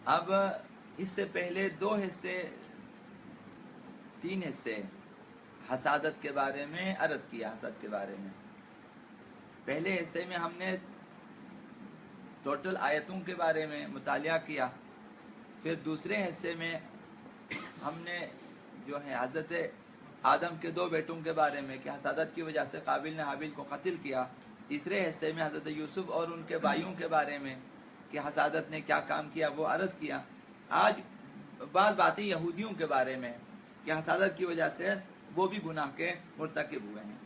اب اس سے پہلے تین حصے حسادت کے بارے میں عرض کیا. حسد کے بارے میں پہلے حصے میں ہم نے ٹوٹل آیتوں کے بارے میں مطالعہ کیا. پھر دوسرے حصے میں ہم نے جو ہے حضرت آدم کے 2 بیٹوں کے بارے میں کہ حسادت کی وجہ سے قابل نے حابیل کو قتل کیا. تیسرے حصے میں حضرت یوسف اور ان کے بھائیوں کے بارے میں کہ حسادت نے کیا کام کیا وہ عرض کیا. آج بعض باتیں یہودیوں کے بارے میں کہ حسادت کی وجہ سے وہ بھی گناہ کے مرتکب ہوئے ہیں.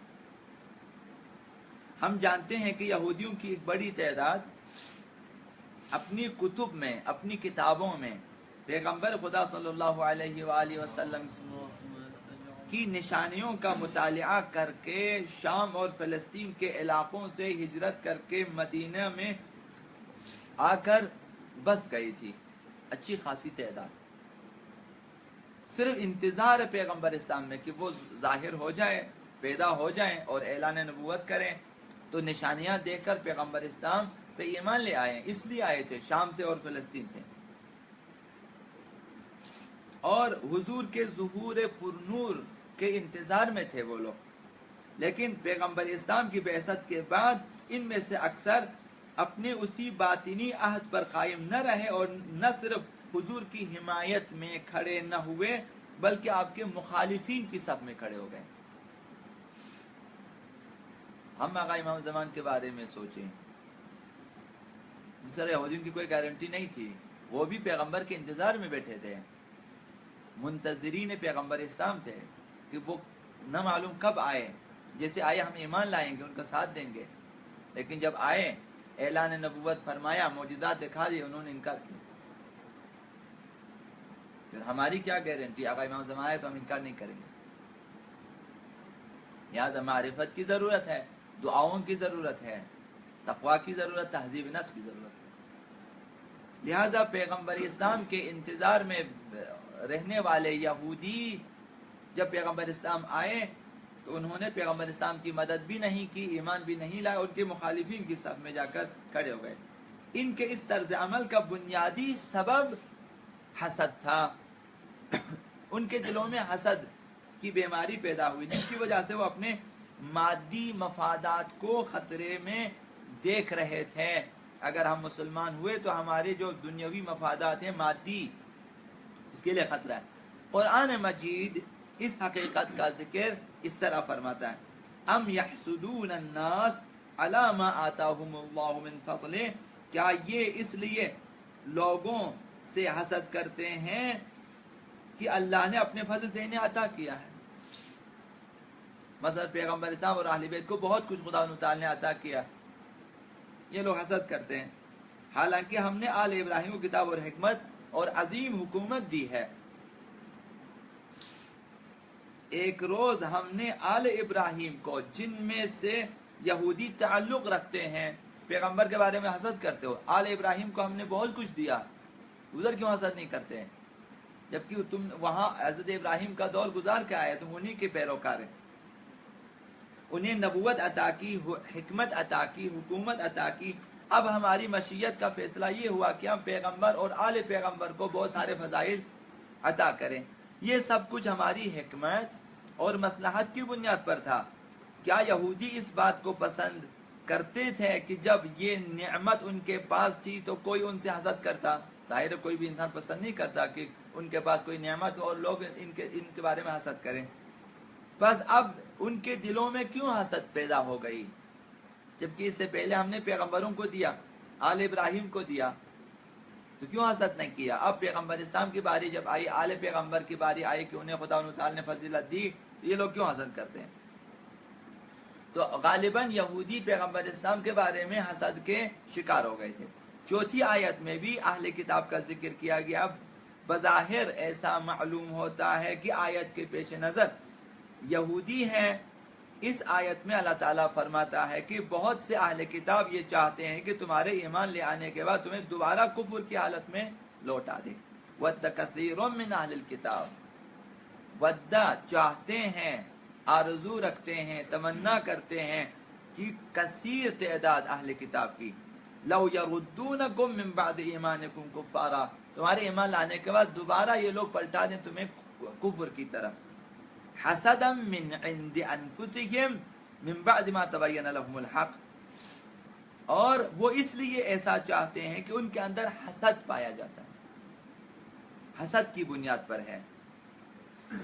ہم جانتے ہیں کہ یہودیوں کی ایک بڑی تعداد اپنی کتب میں، اپنی کتابوں میں پیغمبر خدا صلی اللہ علیہ وآلہ وسلم کی نشانیوں کا مطالعہ کر کے شام اور فلسطین کے علاقوں سے ہجرت کر کے مدینہ میں آ کر بس گئی تھی. اچھی خاصی تعداد صرف انتظار پیغمبر اسلام میں کہ وہ ظاہر ہو جائے، پیدا ہو جائیں اور اعلان نبوت کریں تو نشانیاں دیکھ کر پیغمبر اسلام پہ ایمان لے آئے. اس لیے آئے تھے شام سے اور فلسطین سے، اور حضور کے ظہور پرنور کے انتظار میں تھے وہ لوگ. لیکن پیغمبر اسلام کی بعثت کے بعد ان میں سے اکثر اپنے اسی باطنی عہد پر قائم نہ رہے اور نہ صرف حضور کی حمایت میں کھڑے نہ ہوئے بلکہ آپ کے مخالفین کی صف میں کھڑے ہو گئے. ہم آقا امام زمان کے بارے میں سوچیں، سر یہودیوں کی کوئی گارنٹی نہیں تھی، وہ بھی پیغمبر کے انتظار میں بیٹھے تھے، منتظرین پیغمبر اسلام تھے کہ وہ نہ معلوم کب آئے. جیسے آئے ہم ایمان لائیں گے، ان کا ساتھ دیں گے، لیکن جب آئے اعلان نبوت فرمایا، معجزات دکھا دی، انہوں نے انکار کیا. پھر ہماری کیا گارنٹی؟ آقا امام زمان آئے تو ہم انکار نہیں کریں گے. لہٰذا معرفت کی ضرورت ہے، دعاؤں کی ضرورت ہے، تقویٰ کی ضرورت، تہذیب نفس کی ضرورت ہے. لہٰذا پیغمبر اسلام کے انتظار میں رہنے والے یہودی جب پیغمبر اسلام آئے تو انہوں نے پیغمبر اسلام کی مدد بھی نہیں کی، ایمان بھی نہیں لائے، ان کے مخالفین کی صف میں جا کر کھڑے ہو گئے. ان کے اس طرز عمل کا بنیادی سبب حسد تھا. ان کے دلوں میں حسد کی بیماری پیدا ہوئی جس کی وجہ سے وہ اپنے مادی مفادات کو خطرے میں دیکھ رہے تھے. اگر ہم مسلمان ہوئے تو ہمارے جو دنیاوی مفادات ہیں مادی، اس کے لیے خطرہ ہے. قرآن مجید اس حقیقت کا ذکر اس طرح فرماتا ہے، ام یحسدون الناس علی ما آتاہم اللہ من فضلہ، کیا یہ اس لیے لوگوں سے حسد کرتے ہیں کہ اللہ نے اپنے فضل سے انہیں عطا کیا ہے. مثلا پیغمبر اسلام اور اہل بیت کو بہت کچھ خدا تعالی نے عطا کیا، یہ لوگ حسد کرتے ہیں، حالانکہ ہم نے آل ابراہیم کو کتاب اور حکمت اور عظیم حکومت دی ہے. ایک روز ہم نے آل ابراہیم کو، جن میں سے یہودی تعلق رکھتے ہیں، پیغمبر کے بارے میں حسد کرتے ہو، آل ابراہیم کو ہم نے بہت کچھ دیا، ادھر کیوں حسد نہیں کرتے ہیں؟ جبکہ تم وہاں حضرت ابراہیم کا دور گزار کے آئے، تم انہی کے پیروکار ہیں. انہیں نبوت عطا کی، حکمت عطا کی، حکومت عطا کی. اب ہماری مشیت کا فیصلہ یہ ہوا کہ ہم پیغمبر اور آل پیغمبر کو بہت سارے فضائل عطا کریں. یہ سب کچھ ہماری حکمت اور مصلحت کی بنیاد پر تھا. کیا یہودی اس بات کو پسند کرتے تھے کہ جب یہ نعمت ان کے پاس تھی تو کوئی ان سے حسد کرتا؟ ظاہر ہے کوئی بھی انسان پسند نہیں کرتا کہ ان کے پاس کوئی نعمت ہو اور لوگ ان کے بارے میں حسد کریں. بس اب ان کے دلوں میں کیوں حسد پیدا ہو گئی؟ جبکہ اس سے پہلے ہم نے پیغمبروں کو دیا، آل ابراہیم کو دیا، تو کیوں حسد نہیں کیا؟ اب پیغمبر اسلام کی باری جب آئی، آل پیغمبر کی باری آئی کہ انہیں خدا تعالی نے فضیلت دی، یہ لوگ کیوں حسد کرتے ہیں؟ تو غالباً یہودی پیغمبر اسلام کے بارے میں حسد کے شکار ہو گئے تھے. چوتھی آیت میں بھی اہل کتاب کا ذکر کیا گیا. بظاہر ایسا معلوم ہوتا ہے کہ آیت کے پیش نظر یہودی ہیں. اس آیت میں اللہ تعالیٰ فرماتا ہے کہ بہت سے اہل کتاب یہ چاہتے ہیں کہ تمہارے ایمان لے آنے کے بعد تمہیں دوبارہ کفر کی حالت میں لوٹا دے. وَدَّ كَثِيرٌ مِّنْ أَهْلِ الْكِتَابِ، وَدَّ چاہتے ہیں، آرزو رکھتے ہیں، تمنا کرتے ہیں کہ کثیر تعداد اہل کتاب کی لو یردونکم من بعد ایمانکم کفارا، تمہارے ایمان لانے کے بعد دوبارہ یہ لوگ پلٹا دیں تمہیں کفر کی طرف. حسدا من عند انفسہم من بعد ما تبین لهم الحق، اور وہ اس لیے ایسا چاہتے ہیں کہ ان کے اندر حسد پایا جاتا ہے، حسد کی بنیاد پر ہے،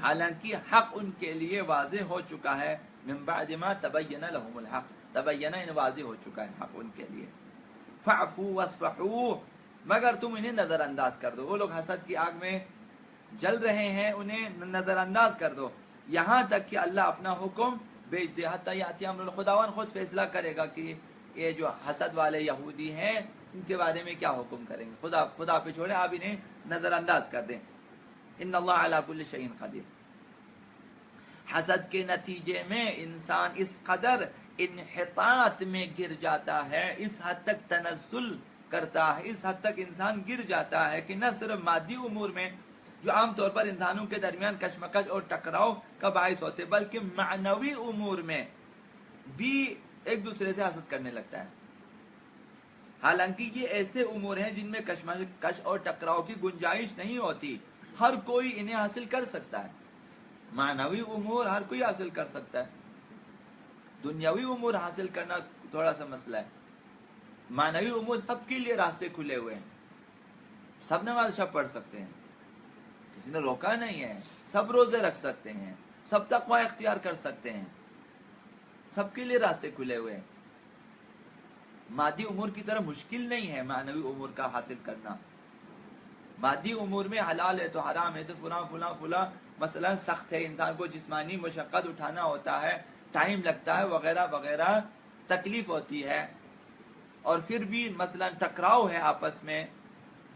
حالانکہ حق ان کے لیے واضح ہو چکا ہے. من بعد ما تبین لهم الحق، تبین ان واضح ہو چکا ہے حق ان کے لیے. فاعفوا واصفحوا، مگر تم انہیں نظر انداز کر دو. وہ لوگ حسد کی آگ میں جل رہے ہیں، انہیں نظر انداز کر دو یہاں تک کہ اللہ اپنا حکم بھیج دے. حتی یاتی امر اللہ، خداوند خود فیصلہ کرے گا کہ یہ جو حسد والے یہودی ہیں ان کے بارے میں کیا حکم کریں گے. خدا پہ چھوڑیں، آپ انہیں نظر انداز کر دیں. ان اللہ علی کل شیء قدیر. حسد کے نتیجے میں انسان اس قدر انحطاط میں گر جاتا ہے، اس حد تک تنزل کرتا ہے، اس حد تک انسان گر جاتا ہے کہ نہ صرف مادی امور میں جو عام طور پر انسانوں کے درمیان کشمکش اور ٹکراؤ کا باعث ہوتے، بلکہ معنوی امور میں بھی ایک دوسرے سے حسد کرنے لگتا ہے. حالانکہ یہ ایسے امور ہیں جن میں کشمکش اور ٹکراؤ کی گنجائش نہیں ہوتی، ہر کوئی انہیں حاصل کر سکتا ہے. معنوی امور ہر کوئی حاصل کر سکتا ہے، دنیاوی امور حاصل کرنا تھوڑا سا مسئلہ ہے. معنوی امور سب کے لیے راستے کھلے ہوئے ہیں، سب نماز شب پڑھ سکتے ہیں، کسی نے روکا نہیں ہے، سب روزے رکھ سکتے ہیں، سب تقوی اختیار کر سکتے ہیں، سب کے لیے راستے کھلے ہوئے ہیں. مادی امور کی طرح مشکل نہیں ہے معنوی امور کا حاصل کرنا. مادی امور میں حلال ہے تو حرام ہے تو فلاں مثلا سخت ہے، انسان کو جسمانی مشقت اٹھانا ہوتا ہے، ٹائم لگتا ہے، وغیرہ وغیرہ تکلیف ہوتی ہے. اور پھر بھی مثلا ٹکراؤ ہے آپس میں،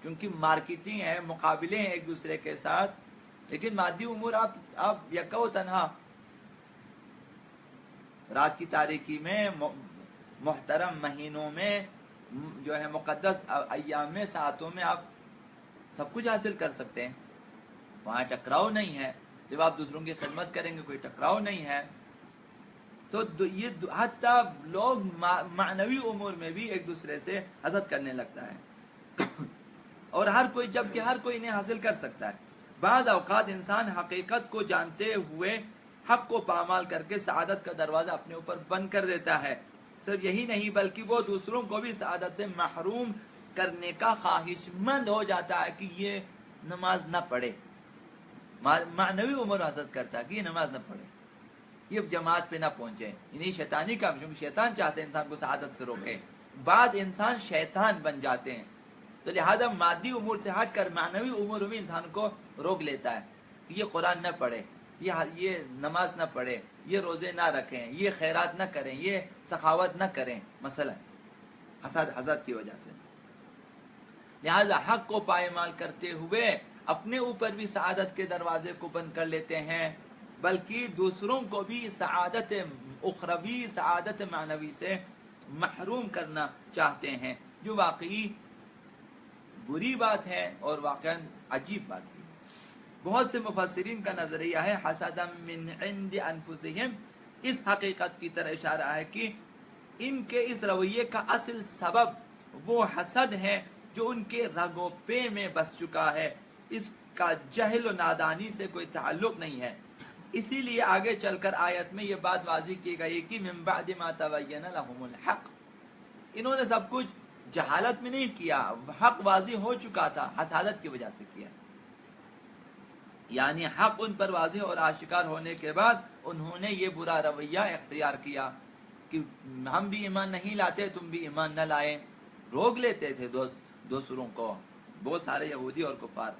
کیونکہ مارکیٹنگ ہے، مقابلے ہیں ایک دوسرے کے ساتھ. لیکن مادی امور آپ یکا و تنہا رات کی تاریکی میں، محترم مہینوں میں، جو ہے مقدس ایام میں، ساعتوں میں آپ سب کچھ حاصل کر سکتے ہیں. وہاں ٹکراؤ نہیں ہے. جب آپ دوسروں کی خدمت کریں گے کوئی ٹکراؤ نہیں ہے. تو یہ حتیٰ لوگ معنوی امور میں بھی ایک دوسرے سے حسد کرنے لگتا ہے. اور جبکہ ہر کوئی انہیں حاصل کر سکتا ہے. بعض اوقات انسان حقیقت کو جانتے ہوئے حق کو پامال کر کے سعادت کا دروازہ اپنے اوپر بند کر دیتا ہے. صرف یہی نہیں بلکہ وہ دوسروں کو بھی سعادت سے محروم کرنے کا خواہش مند ہو جاتا ہے کہ یہ نماز نہ پڑھے. معنوی امور حسد کرتا ہے کہ یہ نماز نہ پڑھے، یہ جماعت پہ نہ پہنچے. یعنی شیطانی کام، کیونکہ شیطان چاہتے ہیں انسان کو سعادت سے روکے. بعض انسان شیطان بن جاتے ہیں، تو لہذا مادی امور سے ہٹ کر معنوی امور میں انسان کو روک لیتا ہے کہ یہ قرآن نہ پڑھے، یہ نماز نہ پڑھے، یہ روزے نہ رکھیں، یہ خیرات نہ کریں، یہ سخاوت نہ کریں، مثلا حسد کی وجہ سے. لہذا حق کو پائمال کرتے ہوئے اپنے اوپر بھی سعادت کے دروازے کو بند کر لیتے ہیں، بلکہ دوسروں کو بھی سعادت اخروی، سعادت معنوی سے محروم کرنا چاہتے ہیں، جو واقعی بری بات ہے اور واقعا عجیب بات بھی. بہت سے مفسرین کا نظریہ ہے حسدا من عند انفسہم، اس حقیقت کی طرح اشارہ ہے کہ ان کے اس رویے کا اصل سبب وہ حسد ہے جو ان کے رگ و پے میں بس چکا ہے. اس کا جہل و نادانی سے کوئی تعلق نہیں ہے. اسی لیے آگے چل کر آیت میں یہ بات واضح کی گئی کہ من بعد ما تبین لهم الحق، انہوں نے سب کچھ جہالت میں نہیں کیا، حق واضح ہو چکا تھا، حسادت کی وجہ سے کیا. یعنی حق ان پر واضح اور آشکار ہونے کے بعد انہوں نے یہ برا رویہ اختیار کیا کہ ہم بھی ایمان نہیں لاتے، تم بھی ایمان نہ لائیں. روک لیتے تھے دوسروں کو بہت سارے یہودی اور کفار.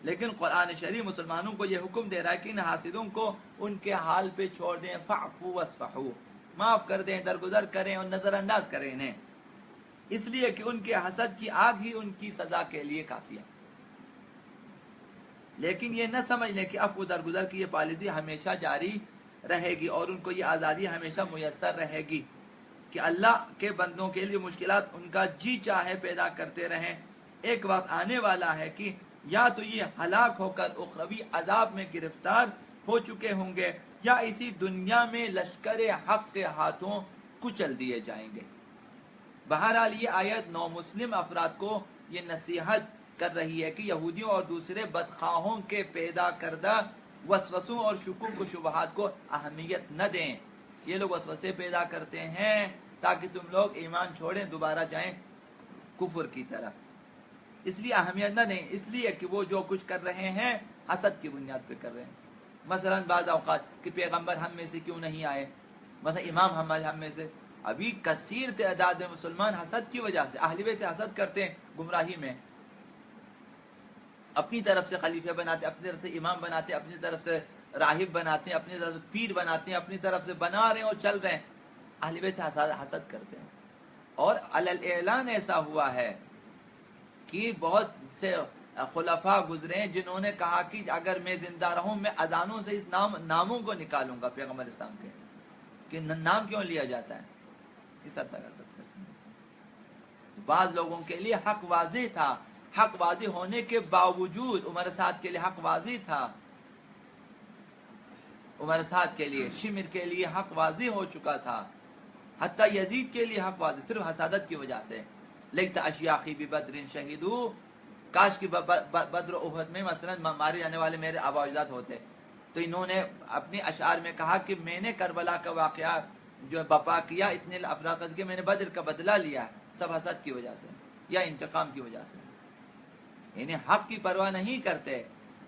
لیکن قرآن شریف مسلمانوں کو یہ حکم دے رہا ہے کہ ان حاسدوں کو ان کے حال پہ چھوڑ دیں. فاعفوا واصفحوا، معاف کر دیں، درگزر کریں اور نظر انداز کریں انہیں، اس لیے کہ ان کے حسد کی آگ ہی ان کی سزا کے لیے کافی ہے. لیکن یہ نہ سمجھ لیں کہ عفو درگزر کی یہ پالیسی ہمیشہ جاری رہے گی اور ان کو یہ آزادی ہمیشہ میسر رہے گی کہ اللہ کے بندوں کے لیے مشکلات ان کا جی چاہے پیدا کرتے رہیں. ایک وقت آنے والا ہے کہ یا تو یہ ہلاک ہو کر اخروی عذاب میں گرفتار ہو چکے ہوں گے، یا اسی دنیا میں لشکر حق کے ہاتھوں کچل دیے جائیں گے. بہرحال یہ آیت نو مسلم افراد کو یہ نصیحت کر رہی ہے کہ یہودیوں اور دوسرے بدخواہوں کے پیدا کردہ وسوسوں اور شکوک و شبہات کو اہمیت نہ دیں. یہ لوگ وسوسے پیدا کرتے ہیں تاکہ تم لوگ ایمان چھوڑیں، دوبارہ جائیں کفر کی طرف. اس لیے اہمیت نہ دیں، اس لیے کہ وہ جو کچھ کر رہے ہیں حسد کی بنیاد پہ کر رہے ہیں. مثلا بعض اوقات کہ پیغمبر ہم میں سے کیوں نہیں آئے، مثلا امام ہم میں سے. ابھی کثیر تعداد میں مسلمان حسد کی وجہ سے اہل بیت سے حسد کرتے ہیں، گمراہی میں اپنی طرف سے خلیفہ بناتے، اپنی طرف سے امام بناتے، اپنی طرف سے راہب بناتے ہیں، اپنی طرف سے پیر بناتے ہیں، اپنی طرف سے بنا رہے ہیں اور چل رہے ہیں. اہل بیت سے حسد کرتے ہیں. اور علی اعلان ایسا ہوا ہے کہ بہت سے خلفاء گزرے ہیں جنہوں نے کہا کہ اگر میں زندہ رہوں میں اذانوں سے اس ناموں کو نکالوں گا پیغمبر اسلام کے، کہ نام کیوں لیا جاتا ہے. اس حد تک حسد کرتے ہیں. بعض لوگوں کے لیے حق واضح تھا، حق واضح ہونے کے باوجود عمر سعد کے لیے حق واضح تھا، عمر سعد کے لیے، شمر کے لیے حق واضح ہو چکا تھا، حتیٰ یزید کے لیے حق واضح، صرف حسادت کی وجہ سے. لیکن اشیاخی ببدر شہیدو، کاش کی بدر و احد میں مثلا مارے جانے والے میرے آبا و اجداد ہوتے. تو انہوں نے اپنی اشعار میں کہا کہ میں نے کربلا کا واقعہ جو بپا کیا، اتنے افراد قتل کے، میں نے بدر کا بدلہ لیا، سب حسد کی وجہ سے یا انتقام کی وجہ سے. یعنی حق کی پرواہ نہیں کرتے،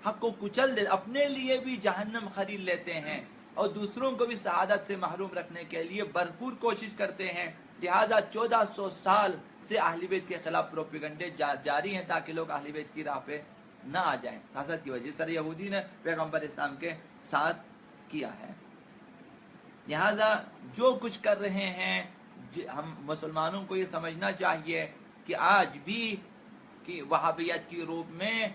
حق کو کچل دے، اپنے لیے بھی جہنم خرید لیتے ہیں اور دوسروں کو بھی سعادت سے محروم رکھنے کے لیے بھرپور کوشش کرتے ہیں. لہذا 1400 سال سے اہل بیت کے خلاف پروپیگنڈے جاری ہیں تاکہ لوگ اہل بیت کی راہ پہ نہ آ جائیں حسد کی وجہ سے. یہودی نے پیغمبر اسلام کے ساتھ کیا ہے. لہذا جو کچھ کر رہے ہیں ہم مسلمانوں کو یہ سمجھنا چاہیے کہ آج بھی کہ وہابیت کی روپ میں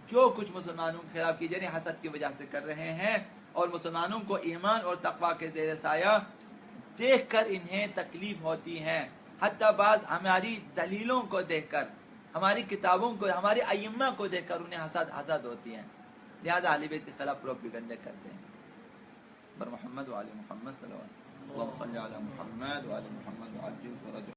جو کچھ مسلمانوں کے خلاف کی جائے حسد کی وجہ سے کر رہے ہیں، اور مسلمانوں کو ایمان اور تقوی کے زیر سایہ دیکھ کر انہیں تکلیف ہوتی ہے. حتیٰ بعض ہماری دلیلوں کو دیکھ کر، ہماری کتابوں کو، ہماری ائمہ کو دیکھ کر انہیں حسد ہوتی ہے. لہذا اہل بیت کے خلاف پروپیگنڈے کرتے ہیں. بر محمد وعلی محمد صلی اللہ علیہ وسلم.